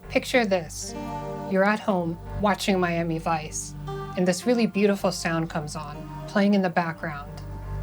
Picture this. You're at home watching Miami Vice, and this really beautiful sound comes on, playing in the background.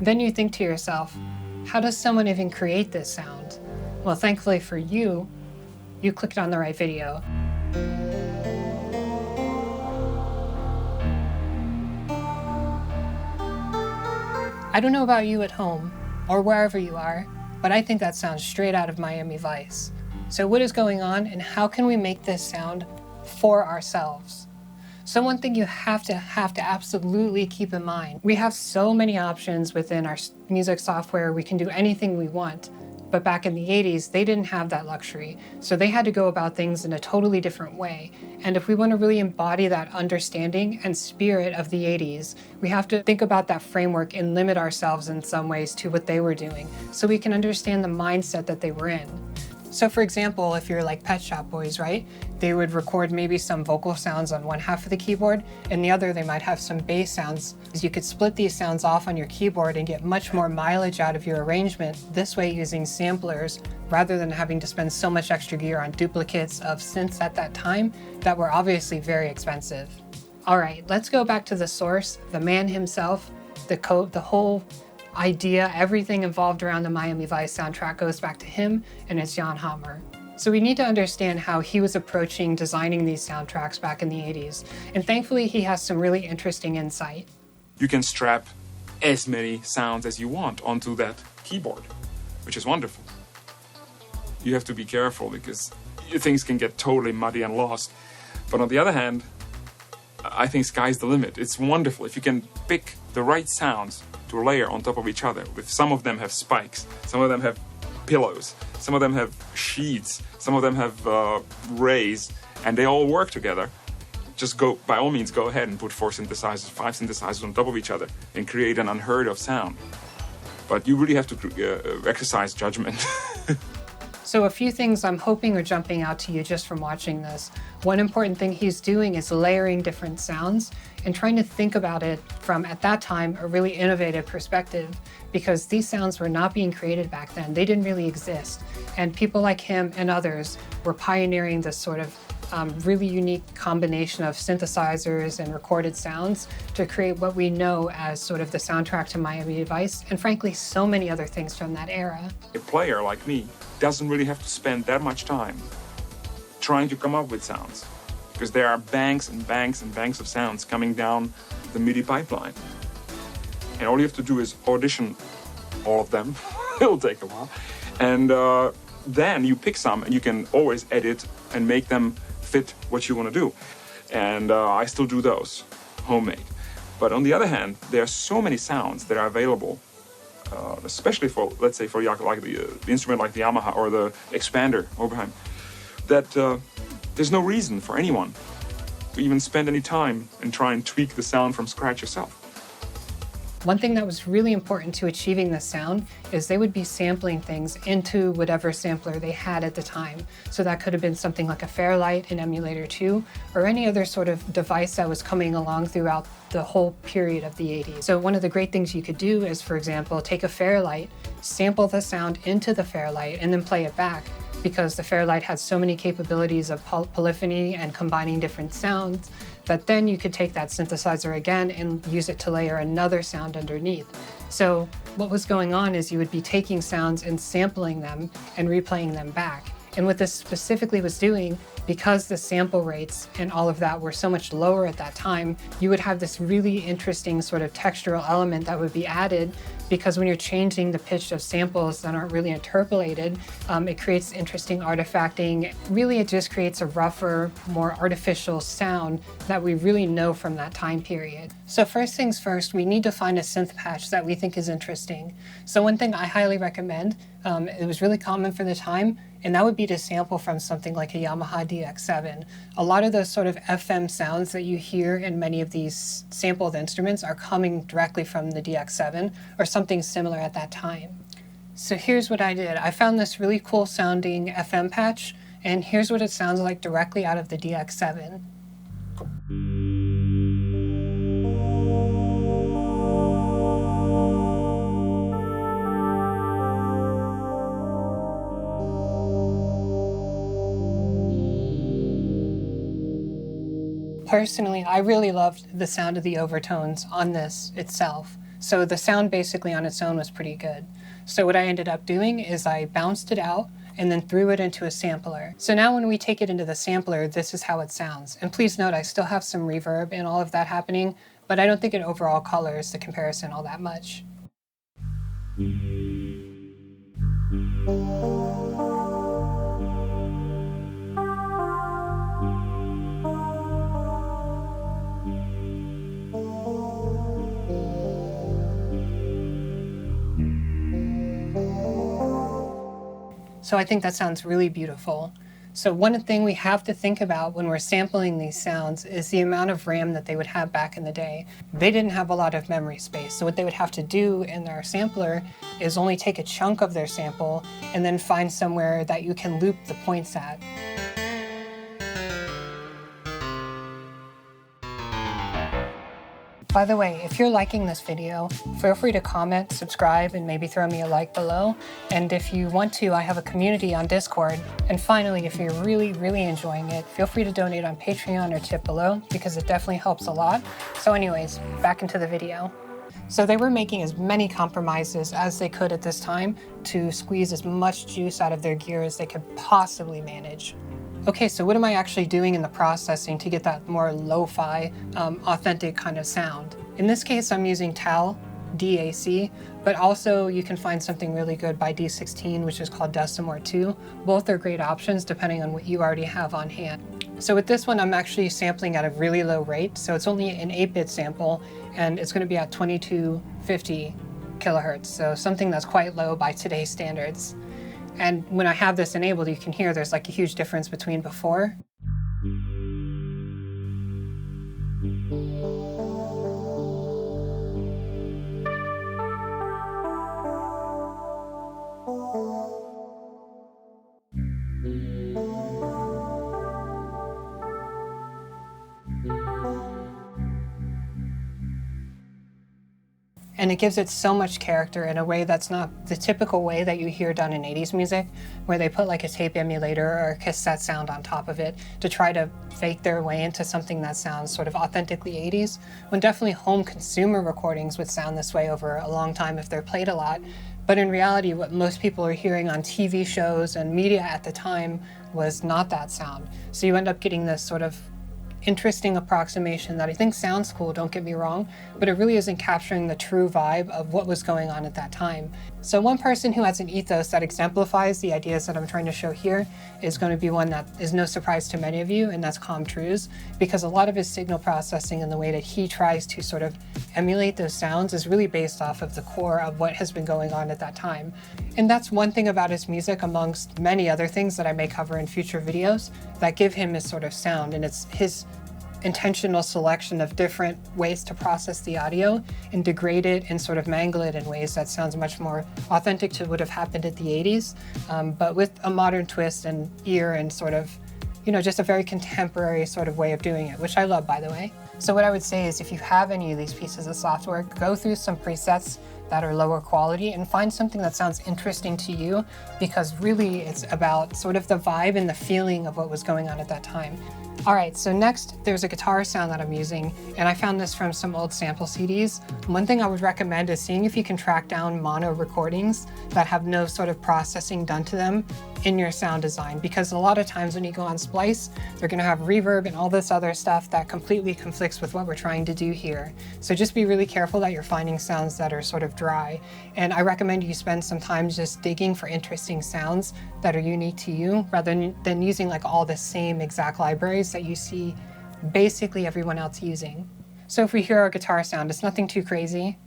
Then you think to yourself, how does someone even create this sound? Well, thankfully for you, you clicked on the right video. I don't know about you at home, or wherever you are, but I think that sounds straight out of Miami Vice. So what is going on, and how can we make this sound for ourselves? So one thing you have to absolutely keep in mind, we have so many options within our music software. We can do anything we want. But back in the 80s, they didn't have that luxury. So they had to go about things in a totally different way. And if we want to really embody that understanding and spirit of the 80s, we have to think about that framework and limit ourselves in some ways to what they were doing so we can understand the mindset that they were in. So for example, if you're like Pet Shop Boys, right? They would record maybe some vocal sounds on one half of the keyboard, and the other they might have some bass sounds. You could split these sounds off on your keyboard and get much more mileage out of your arrangement this way using samplers rather than having to spend so much extra gear on duplicates of synths at that time that were obviously very expensive. All right, let's go back to the source, the man himself, the whole idea, everything involved around the Miami Vice soundtrack goes back to him, and it's Jan Hammer. So we need to understand how he was approaching designing these soundtracks back in the 80s. And thankfully, he has some really interesting insight. You can strap as many sounds as you want onto that keyboard, which is wonderful. You have to be careful because things can get totally muddy and lost. But on the other hand, I think sky's the limit. It's wonderful if you can pick the right sounds to layer on top of each other. With some of them have spikes, some of them have pillows, some of them have sheets, some of them have rays, and they all work together. Just go, by all means, go ahead and put 4 synthesizers, 5 synthesizers on top of each other and create an unheard of sound. But you really have to exercise judgment. So a few things I'm hoping are jumping out to you just from watching this. One important thing he's doing is layering different sounds and trying to think about it from, at that time, a really innovative perspective, because these sounds were not being created back then. They didn't really exist. And people like him and others were pioneering this sort of really unique combination of synthesizers and recorded sounds to create what we know as sort of the soundtrack to Miami Vice, and frankly, so many other things from that era. A player like me doesn't really have to spend that much time trying to come up with sounds, because there are banks and banks and banks of sounds coming down the MIDI pipeline. And all you have to do is audition all of them. It'll take a while. And then you pick some, and you can always edit and make them fit what you want to do. And I still do those, homemade. But on the other hand, there are so many sounds that are available, especially for, let's say, for like the instrument like the Yamaha or the expander, Oberheim, that there's no reason for anyone to even spend any time and try and tweak the sound from scratch yourself. One thing that was really important to achieving this sound is they would be sampling things into whatever sampler they had at the time. So that could have been something like a Fairlight, an emulator 2, or any other sort of device that was coming along throughout the whole period of the 80s. So one of the great things you could do is, for example, take a Fairlight, sample the sound into the Fairlight, and then play it back, because the Fairlight had so many capabilities of polyphony and combining different sounds that then you could take that synthesizer again and use it to layer another sound underneath. So what was going on is you would be taking sounds and sampling them and replaying them back. And what this specifically was doing, because the sample rates and all of that were so much lower at that time, you would have this really interesting sort of textural element that would be added, because when you're changing the pitch of samples that aren't really interpolated, it creates interesting artifacting. Really, it just creates a rougher, more artificial sound that we really know from that time period. So first things first, we need to find a synth patch that we think is interesting. So one thing I highly recommend, it was really common for the time, and that would be to sample from something like a Yamaha DX7. A lot of those sort of FM sounds that you hear in many of these sampled instruments are coming directly from the DX7 or something similar at that time. So here's what I did. I found this really cool sounding FM patch, and here's what it sounds like directly out of the DX7. Personally, I really loved the sound of the overtones on this itself. So the sound basically on its own was pretty good. So what I ended up doing is I bounced it out and then threw it into a sampler. So now when we take it into the sampler, this is how it sounds. And please note, I still have some reverb and all of that happening, but I don't think it overall colors the comparison all that much. So I think that sounds really beautiful. So one thing we have to think about when we're sampling these sounds is the amount of RAM that they would have back in the day. They didn't have a lot of memory space, so what they would have to do in their sampler is only take a chunk of their sample and then find somewhere that you can loop the points at. By the way, if you're liking this video, feel free to comment, subscribe, and maybe throw me a like below. And if you want to, I have a community on Discord. And finally, if you're really enjoying it, feel free to donate on Patreon or tip below, because it definitely helps a lot. So anyways, back into the video. So they were making as many compromises as they could at this time to squeeze as much juice out of their gear as they could possibly manage. Okay, so what am I actually doing in the processing to get that more lo-fi, authentic kind of sound? In this case, I'm using TAL, DAC, but also you can find something really good by D16, which is called Decimor 2. Both are great options depending on what you already have on hand. So with this one, I'm actually sampling at a really low rate, so it's only an 8-bit sample, and it's going to be at 2250 kilohertz, so something that's quite low by today's standards. And when I have this enabled, you can hear there's like a huge difference between before. And it gives it so much character in a way that's not the typical way that you hear done in 80s music, where they put like a tape emulator or a cassette sound on top of it to try to fake their way into something that sounds sort of authentically 80s, when definitely home consumer recordings would sound this way over a long time if they're played a lot. But in reality, what most people are hearing on TV shows and media at the time was not that sound. So you end up getting this sort of interesting approximation that I think sounds cool, don't get me wrong, but it really isn't capturing the true vibe of what was going on at that time. So one person who has an ethos that exemplifies the ideas that I'm trying to show here is going to be one that is no surprise to many of you, and that's Trues, because a lot of his signal processing and the way that he tries to sort of emulate those sounds is really based off of the core of what has been going on at that time. And that's one thing about his music, amongst many other things that I may cover in future videos, that give him his sort of sound, and it's his intentional selection of different ways to process the audio and degrade it and sort of mangle it in ways that sounds much more authentic to what would have happened at the 80s, but with a modern twist and ear and sort of, you know, just a very contemporary sort of way of doing it, which I love, by the way. So what I would say is if you have any of these pieces of software, go through some presets that are lower quality and find something that sounds interesting to you, because really it's about sort of the vibe and the feeling of what was going on at that time. All right, so next there's a guitar sound that I'm using, and I found this from some old sample CDs. One thing I would recommend is seeing if you can track down mono recordings that have no sort of processing done to them in your sound design, because a lot of times when you go on Splice, they're gonna have reverb and all this other stuff that completely conflicts with what we're trying to do here. So just be really careful that you're finding sounds that are sort of dry. And I recommend you spend some time just digging for interesting sounds that are unique to you, rather than using like all the same exact libraries that you see basically everyone else using. So if we hear our guitar sound, it's nothing too crazy.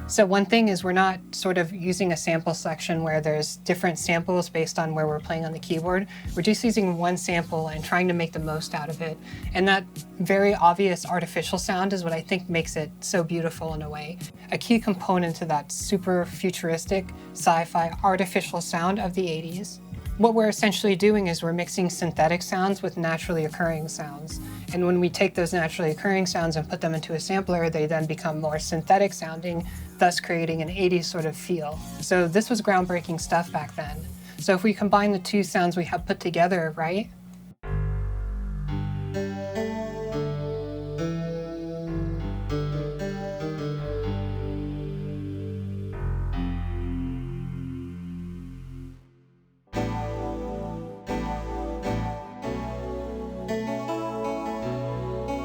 So one thing is we're not sort of using a sample section where there's different samples based on where we're playing on the keyboard. We're just using one sample and trying to make the most out of it. And that very obvious artificial sound is what I think makes it so beautiful in a way. A key component to that super futuristic, sci-fi, artificial sound of the 80s. What we're essentially doing is we're mixing synthetic sounds with naturally occurring sounds. And when we take those naturally occurring sounds and put them into a sampler, they then become more synthetic sounding, thus creating an 80s sort of feel. So this was groundbreaking stuff back then. So if we combine the two sounds we have put together, right?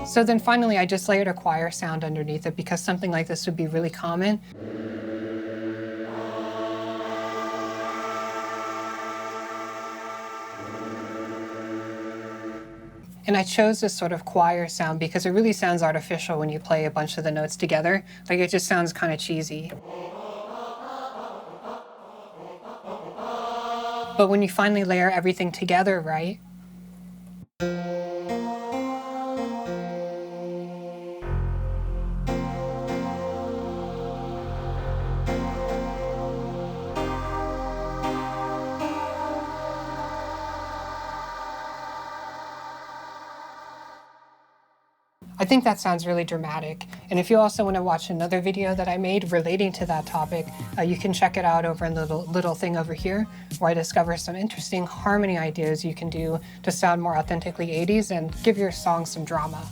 So then finally, I just layered a choir sound underneath it because something like this would be really common. And I chose this sort of choir sound because it really sounds artificial when you play a bunch of the notes together. Like it just sounds kind of cheesy. But when you finally layer everything together, right? I think that sounds really dramatic. And if you also want to watch another video that I made relating to that topic, you can check it out over in the little thing over here, where I discover some interesting harmony ideas you can do to sound more authentically 80s and give your song some drama.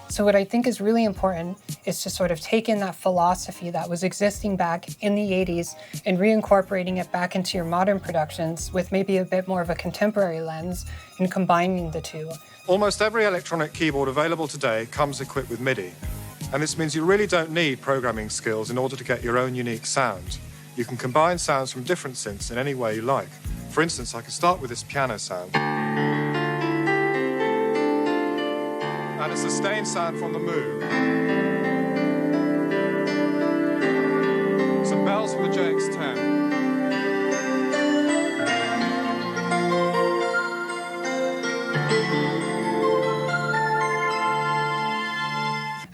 So what I think is really important is to sort of take in that philosophy that was existing back in the 80s and reincorporating it back into your modern productions with maybe a bit more of a contemporary lens and combining the two. Almost every electronic keyboard available today comes equipped with MIDI, and this means you really don't need programming skills in order to get your own unique sound. You can combine sounds from different synths in any way you like. For instance, I can start with this piano sound, and a sustained sound from the Moog, some bells from the JX10,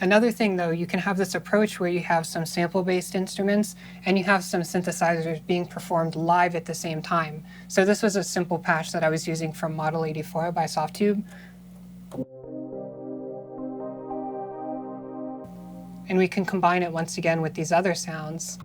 Another thing though, you can have this approach where you have some sample-based instruments and you have some synthesizers being performed live at the same time. So this was a simple patch that I was using from Model 84 by Softtube. And we can combine it once again with these other sounds.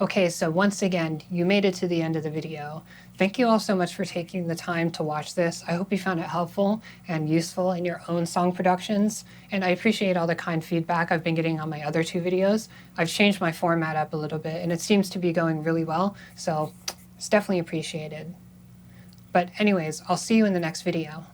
Okay, so once again, you made it to the end of the video. Thank you all so much for taking the time to watch this. I hope you found it helpful and useful in your own song productions, and I appreciate all the kind feedback I've been getting on my other two videos. I've changed my format up a little bit, and it seems to be going really well, so it's definitely appreciated. But anyways, I'll see you in the next video.